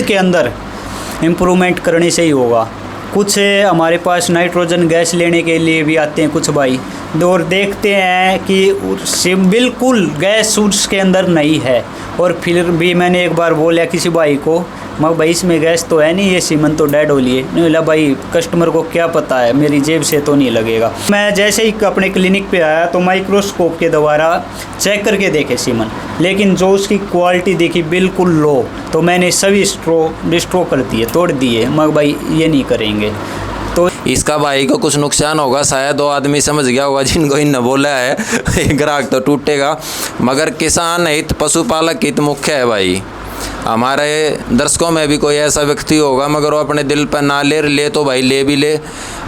खुद के अंदर इम्प्रूवमेंट करने से ही होगा। कुछ हमारे पास नाइट्रोजन गैस लेने के लिए भी आते हैं कुछ भाई, और देखते हैं कि बिल्कुल गैस उसके अंदर नहीं है। और फिर भी मैंने एक बार बोला किसी भाई को, मैं भाई इसमें गैस तो है नहीं, ये सीमन तो डेड हो लिए। नहीं बोला भाई कस्टमर को क्या पता है, मेरी जेब से तो नहीं लगेगा। मैं जैसे ही अपने क्लिनिक पे आया तो माइक्रोस्कोप के द्वारा चेक करके देखे सीमन, लेकिन जो उसकी क्वालिटी देखी बिल्कुल लो, तो मैंने सभी डिस्ट्रो कर दिए, तोड़ दिए। मैं भाई ये नहीं करेंगे। तो इसका भाई को कुछ नुकसान होगा शायद, दो आदमी समझ गया होगा जिनको इन बोला है ग्राहक तो टूटेगा, मगर किसान हित पशुपालक हित मुख्य है भाई। हमारे दर्शकों में भी कोई ऐसा व्यक्ति होगा मगर वो अपने दिल पर ना ले तो भाई ले भी ले।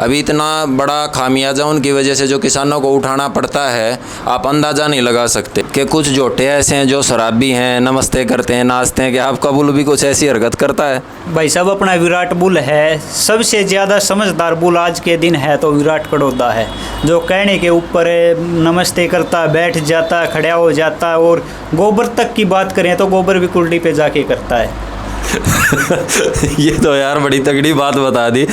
अभी इतना बड़ा खामियाजा उनकी वजह से जो किसानों को उठाना पड़ता है, आप अंदाज़ा नहीं लगा सकते। कि कुछ जोटे ऐसे हैं जो शराबी हैं, नमस्ते करते हैं, नाचते हैं, कि आपका बुल भी कुछ ऐसी हरकत करता है? भाई साहब अपना विराट बुल है, सबसे ज़्यादा समझदार बुल आज के दिन है तो विराट कड़ौदा है, जो कहने के ऊपर नमस्ते करता, बैठ जाता, खड़ा हो जाता। और गोबर तक की बात करें तो गोबर भी कुल्डी पे जाके करता है। ये तो यार बड़ी तगड़ी बात बता दी।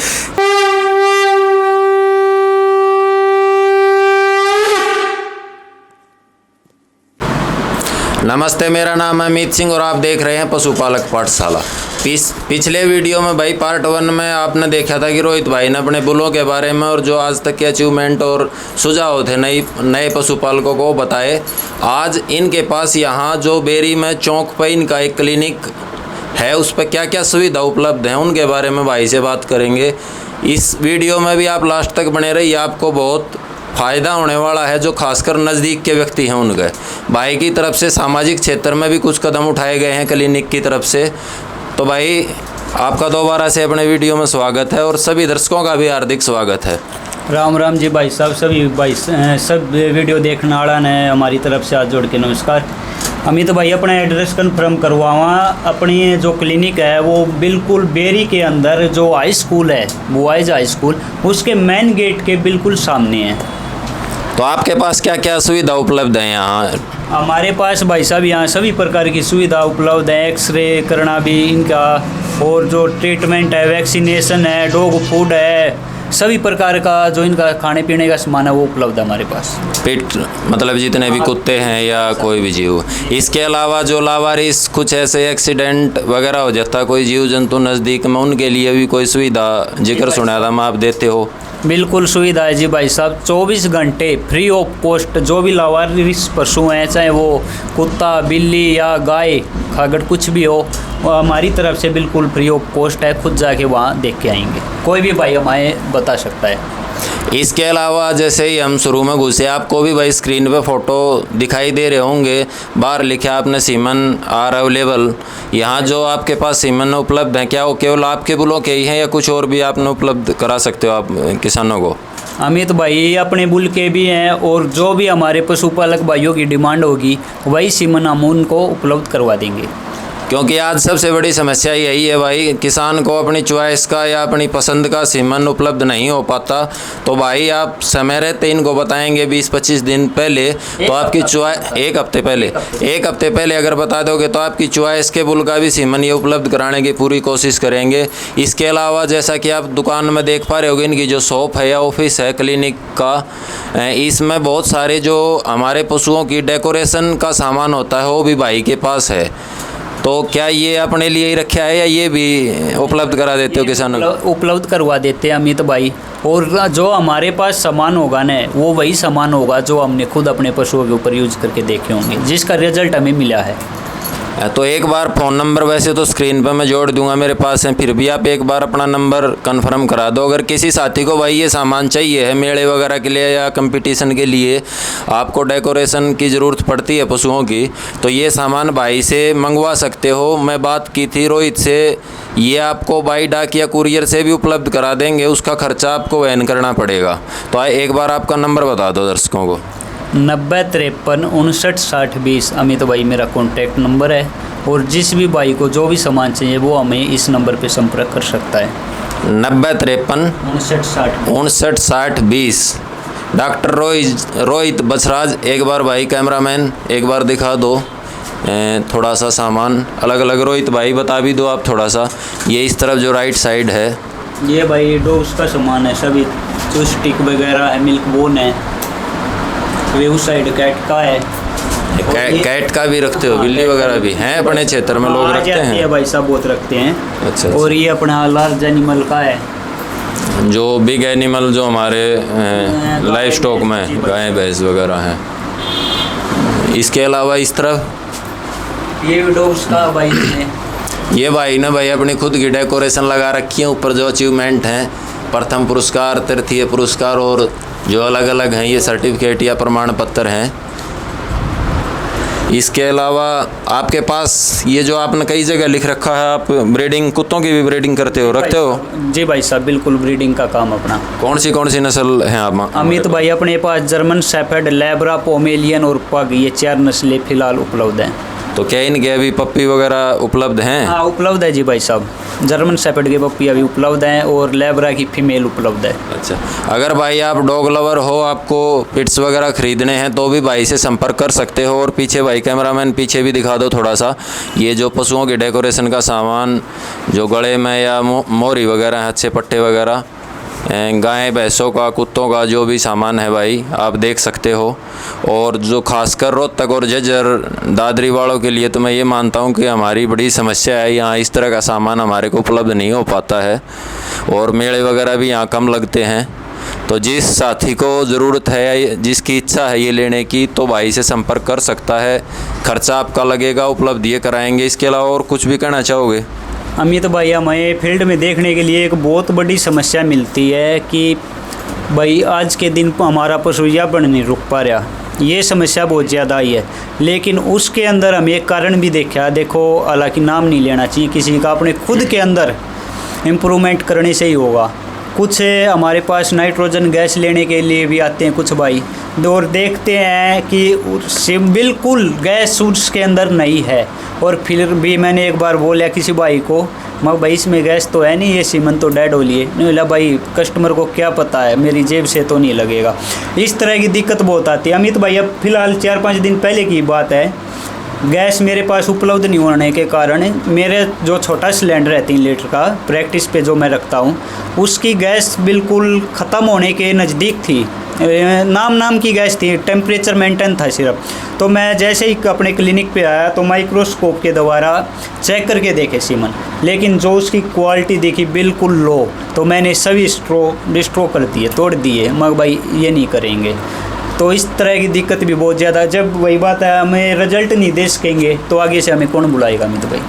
नमस्ते, मेरा नाम है अमित सिंह और आप देख रहे हैं पशुपालक पाठशाला। पिछले वीडियो में भाई पार्ट 1 में आपने देखा था कि रोहित भाई ने अपने बुलों के बारे में और जो आज तक के अचीवमेंट और सुझाव थे नए पशुपालकों को बताए। आज इनके पास यहाँ जो बेरी में चौक पर इनका एक क्लिनिक है, उस पर क्या क्या सुविधा उपलब्ध हैं उनके बारे में भाई से बात करेंगे। इस वीडियो में भी आप लास्ट तक बने रहिए, आपको बहुत फ़ायदा होने वाला है। जो खासकर नज़दीक के व्यक्ति हैं उनके भाई की तरफ से सामाजिक क्षेत्र में भी कुछ कदम उठाए गए हैं क्लिनिक की तरफ से। तो भाई आपका दोबारा से अपने वीडियो में स्वागत है और सभी दर्शकों का भी हार्दिक स्वागत है। राम राम जी भाई साहब, सभी भाई सब वीडियो देखने वाला ने हमारी तरफ से हाथ जोड़ के नमस्कार। अमित भाई अपना एड्रेस कन्फर्म करवावा। अपनी जो क्लिनिक है वो बिल्कुल बेरी के अंदर जो हाई स्कूल है, बॉयज़ हाई स्कूल, उसके मेन गेट के बिल्कुल सामने है। तो आपके पास क्या क्या सुविधा उपलब्ध है यहाँ? हमारे पास भाई साहब यहाँ सभी प्रकार की सुविधा उपलब्ध है। एक्सरे करना भी इनका, और जो ट्रीटमेंट है, वैक्सीनेशन है, डॉग फूड है, सभी प्रकार का जो इनका खाने पीने का सामान है वो उपलब्ध है हमारे पास। पेट मतलब जितने भी कुत्ते हैं या कोई भी जीव। इसके अलावा जो लावारिस कुछ ऐसे एक्सीडेंट वगैरह हो जाता कोई जीव जंतु नज़दीक में, उनके लिए भी कोई सुविधा जिक्र सुना था मैं, आप देते हो? बिल्कुल सुविधा है जी भाई साहब, 24 घंटे फ्री ऑफ कॉस्ट। जो भी लावारिस पशु हैं, चाहे वो कुत्ता, बिल्ली या गाय, खागड़ कुछ भी हो, वो हमारी तरफ से बिल्कुल फ्री ऑफ कॉस्ट है। खुद जाके वहाँ देख के आएंगे, कोई भी भाई हमें बता सकता है। इसके अलावा जैसे ही हम शुरू में घुसे, आपको भी भाई स्क्रीन पे फ़ोटो दिखाई दे रहे होंगे, बाहर लिखा आपने सीमन आर अवेलेबल। यहाँ जो आपके पास सीमन उपलब्ध हैं, क्या वो केवल आपके बुलों के ही हैं या कुछ और भी आपने उपलब्ध करा सकते हो आप किसानों को? अमित भाई अपने बुल के भी हैं, और जो भी हमारे पशुपालक भाइयों की डिमांड होगी वही सीमन हम उनको उपलब्ध करवा देंगे। क्योंकि आज सबसे बड़ी समस्या यही है भाई, किसान को अपनी चॉइस का या अपनी पसंद का सीमन उपलब्ध नहीं हो पाता। तो भाई आप समय रहते इनको बताएंगे 20-25 दिन पहले, तो आपकी चॉइस एक हफ्ते पहले अगर बता दोगे तो आपकी चॉइस के बुल का भी सीमन ये उपलब्ध कराने की पूरी कोशिश करेंगे। इसके अलावा जैसा कि आप दुकान में देख पा रहे होगे, इनकी जो शॉप है या ऑफिस है क्लिनिक का, इसमें बहुत सारे जो हमारे पशुओं की डेकोरेशन का सामान होता है वो भी भाई के पास है। तो क्या ये अपने लिए ही रखा है या ये भी उपलब्ध करा देते हो किसानों को? उपलब्ध करवा देते हैं अमित भाई, और जो हमारे पास सामान होगा ना वो वही सामान होगा जो हमने खुद अपने पशुओं के ऊपर यूज करके देखे होंगे, जिसका रिजल्ट हमें मिला है। तो एक बार फ़ोन नंबर वैसे तो स्क्रीन पर मैं जोड़ दूंगा, मेरे पास है, फिर भी आप एक बार अपना नंबर कंफर्म करा दो। अगर किसी साथी को भाई ये सामान चाहिए है मेले वगैरह के लिए या कंपटीशन के लिए, आपको डेकोरेशन की ज़रूरत पड़ती है पशुओं की, तो ये सामान भाई से मंगवा सकते हो। मैं बात की थी रोहित से, ये आपको बाई डाक या कुरियर से भी उपलब्ध करा देंगे, उसका खर्चा आपको वहन करना पड़ेगा। तो एक बार आपका नंबर बता दो दर्शकों को। 90 53 59 60 20 अमित भाई मेरा कॉन्टैक्ट नंबर है, और जिस भी भाई को जो भी सामान चाहिए वो हमें इस नंबर पे संपर्क कर सकता है। 90 53 59 60 20। डॉक्टर रोहित बछराज, एक बार भाई कैमरामैन एक बार दिखा दो थोड़ा सा सामान अलग अलग। रोहित भाई बता भी दो आप थोड़ा सा, ये इस तरफ जो राइट साइड है ये भाई डॉग्स का सामान है, सभी स्टिक वगैरह है, मिल्क बोन है, वे उस साइड कैट का है। कैट का भी रखते हो? बिल्ली वगैरह भी हैं अपने क्षेत्र में लोग रखते हैं? भाई सब बहुत रखते हैं। अच्छा। और ये अपना लार्ज एनिमल का है, जो बिग एनिमल जो हमारे लाइफ स्टॉक में गाय भैंस वगैरह हैं। इसके अलावा इस तरफ ये भी डॉग्स का भाई है। ये भाई ने भाई अपनी खुद की डेकोरेशन लगा रखी है। ऊपर जो अचीवमेंट हैं, प्रथम पुरस्कार, तृतीय पुरस्कार और जो अलग अलग हैं ये सर्टिफिकेट या प्रमाण पत्र हैं। इसके अलावा आपके पास ये जो आपने कई जगह लिख रखा है, आप ब्रीडिंग, कुत्तों की भी ब्रीडिंग करते हो, रखते हो? जी भाई साहब, बिल्कुल ब्रीडिंग का काम अपना। कौन सी नस्ल है आप? अमित भाई अपने पास जर्मन शेफर्ड, लैब्रा, पोमेलियन और पग, ये 4 नस्लें फिलहाल उपलब्ध हैं। तो क्या इनके अभी पप्पी वगैरह उपलब्ध हैं? हाँ उपलब्ध है जी भाई साहब, जर्मन शेफर्ड की पप्पी अभी उपलब्ध हैं और लैब्रा की फीमेल उपलब्ध है। अच्छा, अगर भाई आप डॉग लवर हो, आपको पिट्स वगैरह खरीदने हैं तो भी भाई से संपर्क कर सकते हो। और पीछे भाई कैमरामैन पीछे भी दिखा दो थोड़ा सा, ये जो पशुओं के डेकोरेशन का सामान, जो गले में या मोरी वगैरह है, अच्छे पट्टे वगैरह, गाय भैंसों का, कुत्तों का जो भी सामान है भाई आप देख सकते हो। और जो खासकर रोहतक और झज्जर दादरी वालों के लिए तो मैं ये मानता हूँ कि हमारी बड़ी समस्या है, यहाँ इस तरह का सामान हमारे को उपलब्ध नहीं हो पाता है और मेले वगैरह भी यहाँ कम लगते हैं। तो जिस साथी को ज़रूरत है, जिसकी इच्छा है ये लेने की, तो भाई से संपर्क कर सकता है। खर्चा आपका लगेगा, उपलब्ध ये कराएंगे। इसके अलावा और कुछ भी कहना चाहोगे? अमित भाई, हमें फील्ड में देखने के लिए एक बहुत बड़ी समस्या मिलती है कि भाई आज के दिन हमारा पशु यापन नहीं रुक पा रहा, ये समस्या बहुत ज़्यादा आई है। लेकिन उसके अंदर हम एक कारण भी देखो, हालांकि नाम नहीं लेना चाहिए किसी का, अपने खुद के अंदर इम्प्रूवमेंट करने से ही होगा। कुछ हमारे पास नाइट्रोजन गैस लेने के लिए भी आते हैं कुछ भाई, और देखते हैं कि बिल्कुल गैस उसके अंदर नहीं है। और फिर भी मैंने एक बार बोला किसी भाई को, मैं भाई इसमें गैस तो है नहीं, ये सीमन तो डेड हो लिए। नहीं बोला भाई कस्टमर को क्या पता है, मेरी जेब से तो नहीं लगेगा। इस तरह की दिक्कत बहुत आती है। अमित भाई अब फिलहाल 4-5 दिन पहले की बात है, गैस मेरे पास उपलब्ध नहीं होने के कारण मेरे जो छोटा सिलेंडर है 3 लीटर का प्रैक्टिस पे जो मैं रखता हूँ, उसकी गैस बिल्कुल ख़त्म होने के नज़दीक थी। नाम की गैस थी, टेम्परेचर मेंटेन था सिर्फ। तो मैं जैसे ही अपने क्लिनिक पे आया तो माइक्रोस्कोप के द्वारा चेक करके देखे सीमन, लेकिन जो उसकी क्वालिटी देखी बिल्कुल लो। तो मैंने सभी डिस्ट्रो कर दिए, तोड़ दिए, मगर भाई ये नहीं करेंगे। तो इस तरह की दिक्कत भी बहुत ज़्यादा। जब वही बात है, हमें रिजल्ट नहीं दे सकेंगे तो आगे से हमें कौन बुलाएगा अमित भाई?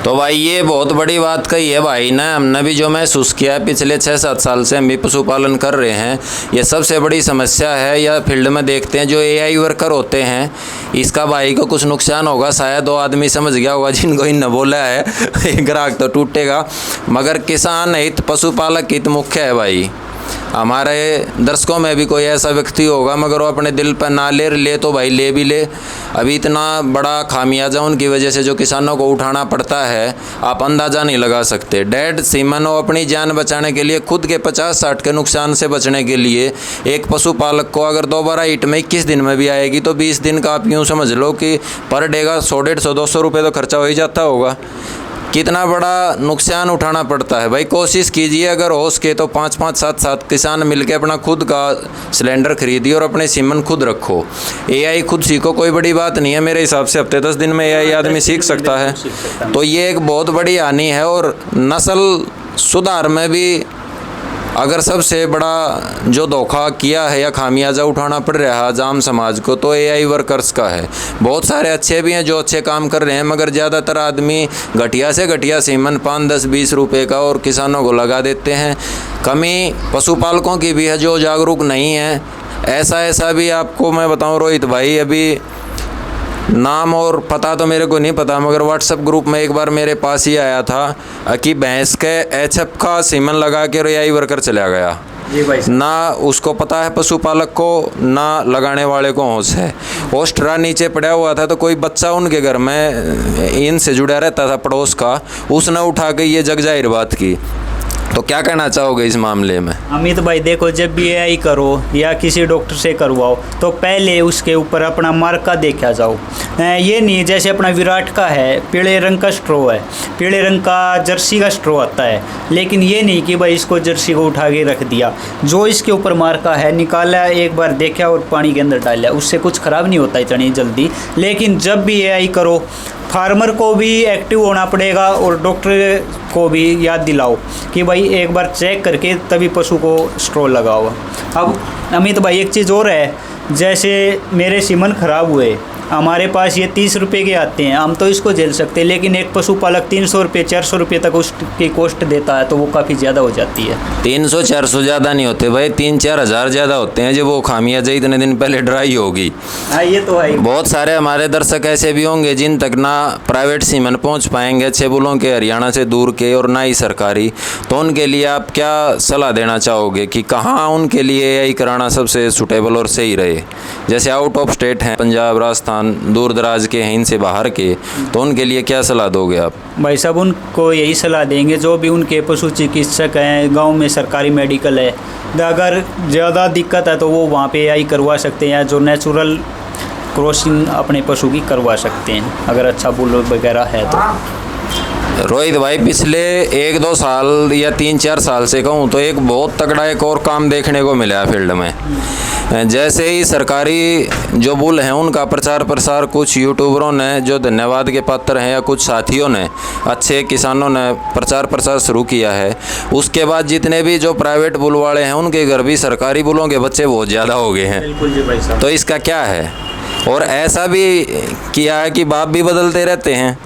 तो भाई ये बहुत बड़ी बात कही है भाई ने। हमने भी जो महसूस किया है, पिछले 6-7 साल से हम भी पशुपालन कर रहे हैं, ये सबसे बड़ी समस्या है। या फील्ड में देखते हैं जो AI वर्कर होते हैं, इसका भाई को कुछ नुकसान होगा, शायद 2 आदमी समझ गया होगा जिनको इन बोला है ग्राहक तो टूटेगा, मगर किसान हित, पशुपालक हित मुख्य है भाई। हमारे दर्शकों में भी कोई ऐसा व्यक्ति होगा मगर वो अपने दिल पर ना ले तो भाई ले भी ले। अभी इतना बड़ा खामियाजा उनकी वजह से जो किसानों को उठाना पड़ता है, आप अंदाज़ा नहीं लगा सकते। डेड सीमन और अपनी जान बचाने के लिए, खुद के 50-60 के नुकसान से बचने के लिए, एक पशुपालक को अगर दोबारा हिट में 21 दिन में भी आएगी तो 20 दिन का आप यूँ समझ लो कि पर डे का 100-150-200 रुपये तो खर्चा हो ही जाता होगा। कितना बड़ा नुकसान उठाना पड़ता है भाई। कोशिश कीजिए अगर हो सके तो 5-5, 7-7 किसान मिलकर अपना खुद का सिलेंडर खरीदिए और अपने सीमन खुद रखो। AI खुद सीखो, कोई बड़ी बात नहीं है मेरे हिसाब से। हफ्ते 10 दिन में AI आदमी सीख सकता है। तो ये एक बहुत बड़ी हानि है। और नस्ल सुधार में भी अगर सबसे बड़ा जो धोखा किया है या खामियाजा उठाना पड़ रहा है आम समाज को, तो AI वर्कर्स का है। बहुत सारे अच्छे भी हैं जो अच्छे काम कर रहे हैं, मगर ज़्यादातर आदमी घटिया से घटिया सीमन 5, 10, 20 रुपये का और किसानों को लगा देते हैं। कमी पशुपालकों की भी है जो जागरूक नहीं है। ऐसा भी आपको मैं बताऊं रोहित भाई, अभी नाम और पता तो मेरे को नहीं पता, मगर व्हाट्सएप ग्रुप में एक बार मेरे पास ही आया था कि भैंस के HF का सीमन लगा के AI वर्कर चला गया। ना उसको पता है पशुपालक को, ना लगाने वाले को होश है। होस्टरा नीचे पड़ा हुआ था तो कोई बच्चा उनके घर में इनसे जुड़ा रहता था पड़ोस का, उसने उठा के ये जग जाहिर बात की। तो क्या कहना चाहोगे इस मामले में? अमित भाई देखो, जब भी एआई करो या किसी डॉक्टर से करवाओ तो पहले उसके ऊपर अपना मार्का देखा जाओ। ये नहीं जैसे अपना विराट का है, पीले रंग का स्ट्रो है, पीले रंग का जर्सी का स्ट्रो आता है, लेकिन ये नहीं कि भाई इसको जर्सी को उठा के रख दिया। जो इसके ऊपर मार्का है निकाला, एक बार देखा और पानी के अंदर डाला, उससे कुछ ख़राब नहीं होता इतनी जल्दी। लेकिन जब भी एआई करो, फार्मर को भी एक्टिव होना पड़ेगा और डॉक्टर को भी याद दिलाओ कि भाई एक बार चेक करके तभी पशु को स्ट्रो लगाओ। अब अमित भाई एक चीज़ और है, जैसे मेरे सीमन ख़राब हुए, हमारे पास ये 30 रुपये के आते हैं, हम तो इसको झेल सकते हैं, लेकिन एक पशुपालक 300 रुपये 400 रुपये तक उसकी कॉस्ट देता है, तो वो काफ़ी ज़्यादा हो जाती है। 300-400 ज़्यादा नहीं होते भाई, 3-4 हज़ार ज़्यादा होते हैं जब वो खामियां जाए इतने दिन पहले ड्राई होगी। हाँ ये तो है। बहुत सारे हमारे दर्शक ऐसे भी होंगे जिन तक ना प्राइवेट सीमन पहुंच पाएंगे, अच्छे बुलों के, हरियाणा से दूर के, और ना ही सरकारी। तो उनके लिए आप क्या सलाह देना चाहोगे कि कहाँ उनके लिए एआई कराना सबसे सूटेबल और सही रहे? जैसे आउट ऑफ स्टेट हैं, पंजाब, राजस्थान, दूर दराज के हैं, इनसे बाहर के, तो उनके लिए क्या सलाह दोगे आप? भाई साहब उनको यही सलाह देंगे जो भी उनके पशु चिकित्सक हैं, गांव में सरकारी मेडिकल है, अगर ज़्यादा दिक्कत है तो वो वहाँ पे एआई करवा सकते हैं, जो नेचुरल क्रॉसिंग अपने पशु की करवा सकते हैं, अगर अच्छा बुल वगैरह है तो। रोहित भाई, पिछले 1-2 साल या 3-4 साल से कहूँ तो एक बहुत तगड़ा एक और काम देखने को मिला है फील्ड में। जैसे ही सरकारी जो बुल हैं उनका प्रचार प्रसार कुछ यूट्यूबरों ने, जो धन्यवाद के पात्र हैं, या कुछ साथियों ने, अच्छे किसानों ने प्रचार प्रसार शुरू किया है, उसके बाद जितने भी जो प्राइवेट बुल वाले हैं उनके घर भी सरकारी बुलों के बच्चे बहुत ज़्यादा हो गए हैं। बिल्कुल जी भाई साहब। तो इसका क्या है? और ऐसा भी किया है कि बाप भी बदलते रहते हैं।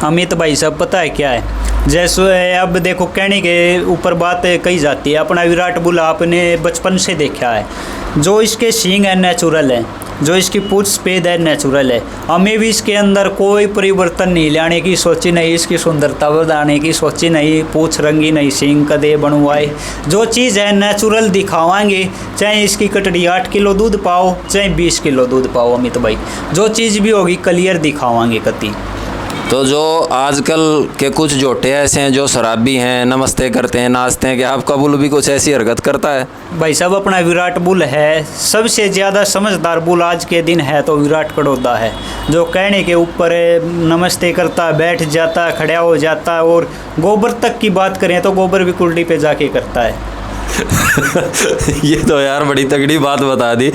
अमित भाई साहब पता है क्या है, जैसे अब देखो कहने के ऊपर बात कही जाती है, अपना विराट बुल आपने बचपन से देखा है, जो इसके सींग है नेचुरल है, जो इसकी पूंछ सफ़ेद है नेचुरल है। हमें भी इसके अंदर कोई परिवर्तन नहीं लाने की सोची, नहीं इसकी सुंदरता बढ़ाने की सोची, नहीं पूंछ रंगी, नहीं सींग कदे बनवाए। जो चीज़ है नेचुरल दिखावाएंगे, चाहे इसकी कटड़ी 8 किलो दूध पाओ, चाहे 20 किलो दूध पाओ। अमित भाई जो चीज़ भी होगी क्लियर दिखावाएंगे कति। तो जो आजकल के कुछ जोटे ऐसे हैं जो शराबी हैं, नमस्ते करते हैं, नाचते हैं, कि आपका बुल भी कुछ ऐसी हरकत करता है? भाई साहब अपना विराट बुल है, सबसे ज़्यादा समझदार बुल आज के दिन है तो विराट कड़ौदा है, जो कहने के ऊपर नमस्ते करता, बैठ जाता, खड़ा हो जाता, और गोबर तक की बात करें तो गोबर भी कुल्डी पे जाके करता है। ये तो यार बड़ी तगड़ी बात बता दी।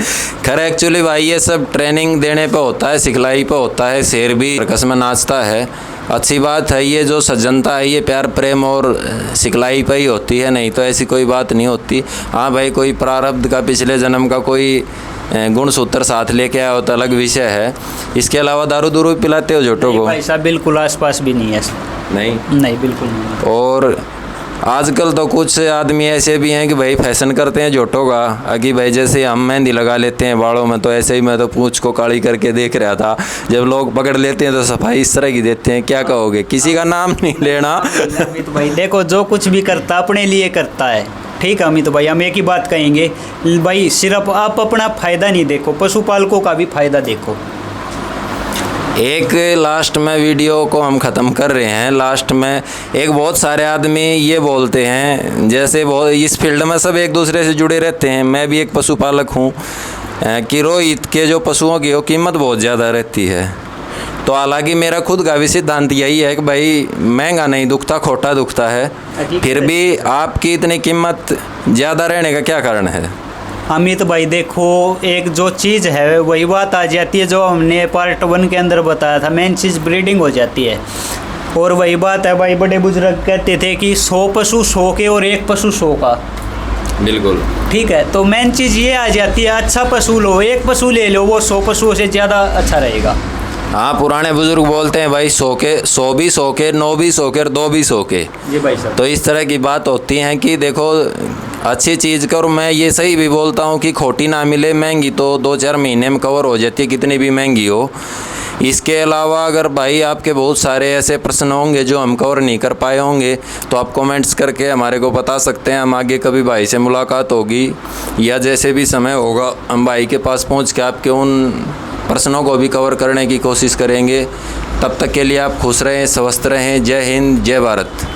खैर एक्चुअली भाई ये सब ट्रेनिंग देने पे होता है, सिखलाई पे होता है। शेर भी सर्कस में नाचता है, अच्छी बात है। ये जो सज्जनता है ये प्यार प्रेम और सिखलाई पे ही होती है, नहीं तो ऐसी कोई बात नहीं होती। हाँ भाई, कोई प्रारब्ध का, पिछले जन्म का कोई गुण सूत्र साथ लेके आया हो तो अलग विषय है। इसके अलावा दारू दूरू पिलाते हो जोटों को? भाई साहब बिल्कुल आसपास भी नहीं है। नहीं बिल्कुल नहीं। और आजकल तो कुछ आदमी ऐसे भी हैं कि भाई फैशन करते हैं जोटों का, कि भाई जैसे हम मेहंदी लगा लेते हैं बालों में, तो ऐसे ही मैं तो पूंछ को काली करके देख रहा था, जब लोग पकड़ लेते हैं तो सफाई इस तरह की देते हैं। क्या कहोगे? किसी का नाम नहीं लेना। अमित भाई देखो, जो कुछ भी करता अपने लिए करता है, ठीक है अमित भाई। हम एक ही बात कहेंगे भाई, सिर्फ आप अपना फ़ायदा नहीं देखो, पशुपालकों का भी फ़ायदा देखो। एक लास्ट में वीडियो को हम ख़त्म कर रहे हैं। लास्ट में एक बहुत सारे आदमी ये बोलते हैं, जैसे बहुत इस फील्ड में सब एक दूसरे से जुड़े रहते हैं, मैं भी एक पशुपालक हूँ, कि रोहित के जो पशुओं की वो कीमत बहुत ज़्यादा रहती है। तो हालांकि मेरा खुद का भी सिद्धांत यही है कि भाई महंगा नहीं दुखता, खोटा दुखता है। फिर भी आपकी इतनी कीमत ज़्यादा रहने का क्या कारण है? अमित भाई देखो, एक जो चीज़ है वही बात आ जाती है जो हमने पार्ट 1 के अंदर बताया था, मेन चीज़ ब्रीडिंग हो जाती है। और वही बात है भाई, बड़े बुजुर्ग कहते थे कि 100 पशु 100 के और 1 पशु 100 का। बिल्कुल ठीक है, तो मेन चीज़ ये आ जाती है, अच्छा पशु लो, 1 पशु ले लो, वो 100 पशुओं से ज़्यादा अच्छा रहेगा। हाँ, पुराने बुजुर्ग बोलते हैं भाई 100 के 100 भी 100 के, 9 भी 100 के, 2 भी 100 के। जी भाई साहब। तो इस तरह की बात होती है कि देखो अच्छी चीज़ का, और मैं ये सही भी बोलता हूँ कि खोटी ना मिले, महंगी तो 2-4 महीने में कवर हो जाती है, कितनी भी महंगी हो। इसके अलावा अगर भाई आपके बहुत सारे ऐसे प्रश्न होंगे जो हम कवर नहीं कर पाए होंगे तो आप कमेंट्स करके हमारे को बता सकते हैं। हम आगे कभी भाई से मुलाकात होगी या जैसे भी समय होगा हम भाई के पास पहुँच के आपके उन प्रश्नों को भी कवर करने की कोशिश करेंगे। तब तक के लिए आप खुश रहें, स्वस्थ रहें। जय हिंद, जय भारत।